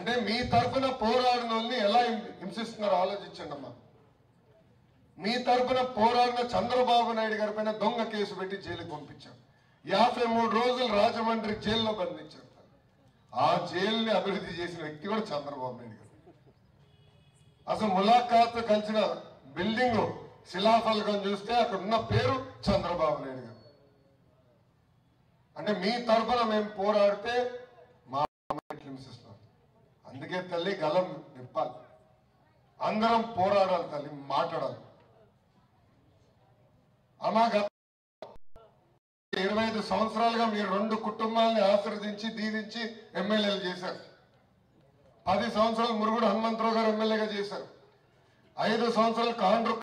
అంటే మీ తరఫున పోరాడిన వాళ్ళని ఎలా హింసిస్తున్నారో ఆలోచించండి అమ్మా. మీ తరఫున పోరాడిన చంద్రబాబు నాయుడు గారి పైన దొంగ కేసు పెట్టి జైలుకి పంపించారు. 53 రోజులు రాజమండ్రి జైల్లో బంధించారు. ఆ జైలుని అభివృద్ధి చేసిన వ్యక్తి కూడా చంద్రబాబు నాయుడు గారు. అసలు ములాఖాత్ కలిసిన బిల్డింగ్ శిలాఫలకం చూస్తే అక్కడ ఉన్న పేరు చంద్రబాబు నాయుడు గారు. అంటే మీ తరఫున మేము పోరాడితే మా హింసిస్తున్నారు. అందుకే తల్లి గలం నింపాలి, అందరం పోరాడాలి తల్లి, మాట్లాడాలి. అమ్మా 25 సంవత్సరాలుగా మీరు 2 కుటుంబాలని ఆశీర్వదించి దీవించి ఎమ్మెల్యేలు చేశారు. 10 సంవత్సరాలు మురుగుడు హనుమంతరావు గారు ఎమ్మెల్యేగా చేశారు. 5 సంవత్సరాలు కాండ్రు,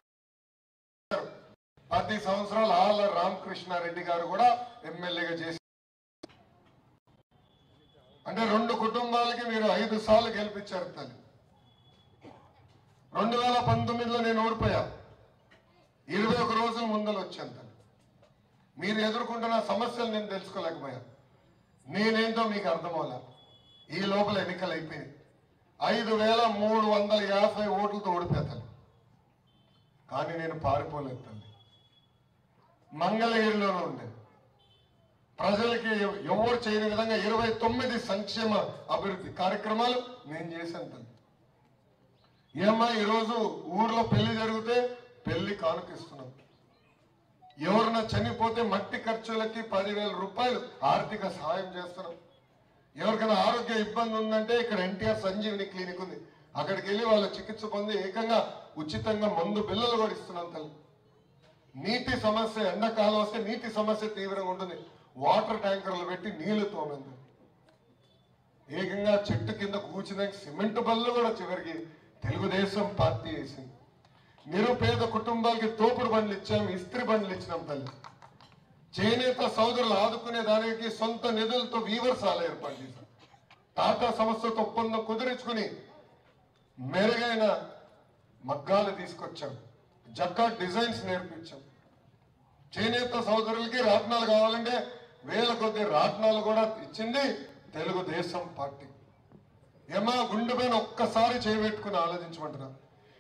10 సంవత్సరాలు ఆళ్ళ రామకృష్ణారెడ్డి గారు కూడా ఎమ్మెల్యేగా చేశారు. అంటే 2 కుటుంబాలకి మీరు 5 సార్లు గెలిపించారు తల్లి. 2019లో నేను ఓడిపోయా, 21 రోజుల ముందలు వచ్చాను తల్లి. మీరు ఎదుర్కొంటున్న సమస్యలు నేను తెలుసుకోలేకపోయా. నేనేంటో మీకు అర్థమవులే. ఈ లోపల ఎన్నికలు అయిపోయింది. 5350 ఓట్లతో ఓడిపోతాను. కానీ నేను పారిపోలేదు తల్లి, మంగళగిరిలోనే ఉండేది. ప్రజలకి ఎవరు చేయని విధంగా 29 సంక్షేమ అభివృద్ధి కార్యక్రమాలు నేను చేశాను తల్లి. ఏమ్మా ఈరోజు ఊర్లో పెళ్లి జరిగితే పెళ్లి కానుకిస్తున్నాం. ఎవరన్నా చనిపోతే మట్టి ఖర్చులకి 10,000 రూపాయలు ఆర్థిక సహాయం చేస్తున్నాం. ఎవరికైనా ఆరోగ్య ఇబ్బంది ఉందంటే ఇక్కడ ఎన్టీఆర్ సంజీవిని క్లినిక్ ఉంది, అక్కడికి వెళ్ళి వాళ్ళ చికిత్స పొంది ఏకంగా ఉచితంగా మందు బిల్లలు కూడా ఇస్తున్నాం తల్లి. నీటి సమస్య, ఎండాకాలం వస్తే నీటి సమస్య తీవ్రంగా ఉంటుంది. వాటర్ ట్యాంకర్లు పెట్టి నీళ్లు తోమంది. ఏకంగా చెట్టు కింద కూర్చున్న సిమెంట్ బళ్ళు కూడా చివరికి తెలుగుదేశం పార్టీ వేసింది. నిరుపేద కుటుంబాలకి తోపుడు బండ్లు ఇచ్చాం, ఇస్త్రీ బండ్లు ఇచ్చినాం తల్లి. చేనేత సోదరులు ఆదుకునే దానికి సొంత నిధులతో వీవర్సాలు ఏర్పాటు చేశాం. టాటా సంస్థతో ఒప్పందం కుదిరించుకుని మెరుగైన మగ్గాలు తీసుకొచ్చాం, జక్కా డిజైన్స్ నేర్పించాం. చేనేత సోదరులకి రాట్నాలు కావాలంటే 1000 కొద్ది రాట్నాలు కూడా ఇచ్చింది తెలుగుదేశం పార్టీ. ఏమా గుండె పైన ఒక్కసారి చేయబెట్టుకుని ఆలోచించమంటున్నా.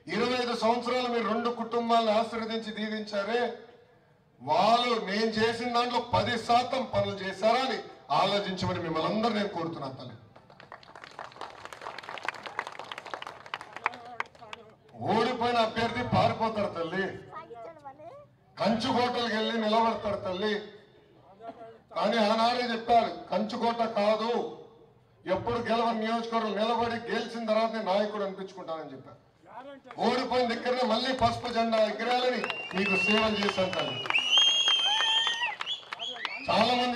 25 సంవత్సరాలు మీరు 2 కుటుంబాలను ఆశీర్వదించి దీవించారే, వాళ్ళు నేను చేసిన దాంట్లో 10% పనులు చేశారా అని ఆలోచించమని మిమ్మల్ని అందరూ నేను కోరుతున్నా తల్లి. ఓడిపోయిన అభ్యర్థి పారిపోతారు తల్లి, కంచుకోటలకు వెళ్ళి నిలబడతారు తల్లి. కానీ ఆనాడే చెప్పారు, కంచుకోట కాదు, ఎప్పుడు గెలవని నియోజకవర్గం నిలబడి గెలిచిన తర్వాత నాయకుడు అనిపించుకుంటానని చెప్పారు. ఓడిపోయిన దగ్గరనే మళ్ళీ పసుపు జెండా ఎగిరాలని మీకు సేవలు చేశాను తల్లి. చాలా మంది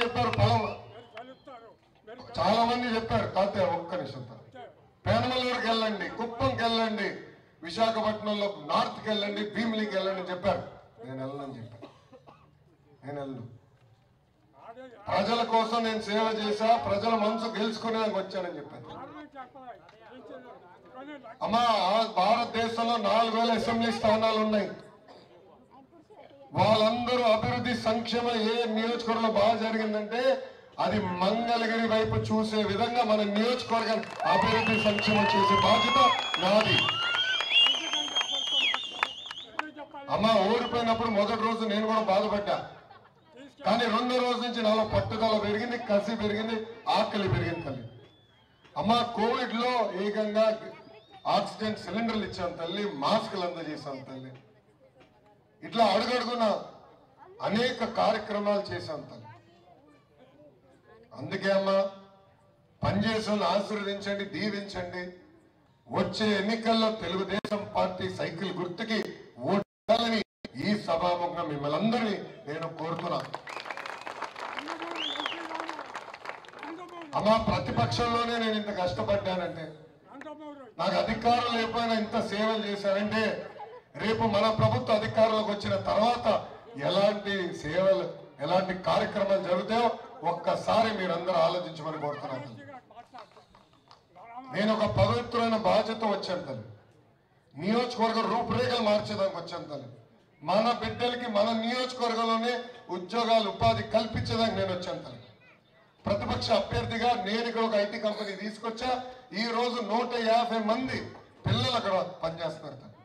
చెప్పారు తాతయ్య ఒక్క నిమిషం, పేనమలూరుకి వెళ్ళండి, కుప్పంకి వెళ్ళండి, విశాఖపట్నంలో నార్త్కి వెళ్ళండి, భీమిలికి వెళ్ళండి చెప్పారు. నేను వెళ్ళనని చెప్పాను. నేను వెళ్ళను. ప్రజల కోసం నేను సేవ చేశా, ప్రజల మనసు గెలుచుకునేందుకు వచ్చానని చెప్పాను. అమ్మా భారతదేశంలో 4000 అసెంబ్లీ స్థానాలు ఉన్నాయి. వాళ్ళందరూ అభివృద్ధి సంక్షేమం ఏ నియోజకవర్గంలో బాగా జరిగిందంటే అది మంగళగిరి వైపు చూసే విధంగా మన నియోజకవర్గం అభివృద్ధి సంక్షేమం చేసే బాధ్యత నాది. అమ్మా ఓడిపోయినప్పుడు మొదటి రోజు నేను కూడా బాధపడ్డా, కానీ 2వ రోజు నుంచి నాలో పట్టుదల పెరిగింది, కసి పెరిగింది, ఆకలి పెరిగింది తల్లి. అమ్మా కోవిడ్ లో ఏకంగా ఆక్సిజన్ సిలిండర్లు ఇచ్చాను తల్లి, మాస్కులు అందజేశాను తల్లి. ఇట్లా అడుగడుగున అనేక కార్యక్రమాలు చేశాను తల్లి. అందుకే అమ్మా పనిచేసిన ఆశీర్వదించండి, దీవించండి. వచ్చే ఎన్నికల్లో తెలుగుదేశం పార్టీ సైకిల్ గుర్తుకి ఓటాలని ఈ సభాముఖంగా మిమ్మల్ని అందరినీ నేను కోరుతున్నాను. అమ్మా ప్రతిపక్షంలోనే నేను ఇంత కష్టపడ్డానంటే, నాకు అధికారం లేకపోయినా ఇంత సేవలు చేశానంటే, రేపు మన ప్రభుత్వ అధికారంలోకి వచ్చిన తర్వాత ఎలాంటి సేవలు, ఎలాంటి కార్యక్రమాలు జరుగుతాయో ఒక్కసారి మీరందరూ ఆలోచించమని కోరుతున్నాను. నేను ఒక పవిత్రమైన బాధ్యత వచ్చాను తల్లి. నియోజకవర్గ రూపురేఖలు మార్చేదానికి వచ్చాను తల్లి. మన బిడ్డలకి మన నియోజకవర్గంలోనే ఉద్యోగాలు, ఉపాధి కల్పించేదానికి నేను వచ్చాను తల్లి. ప్రతిపక్ష అభ్యర్థిగా నేను ఇక్కడ ఒక ఐటీ కంపెనీ తీసుకొచ్చా. ఈ రోజు 150 మంది పిల్లలు అక్కడ పనిచేస్తున్నారు.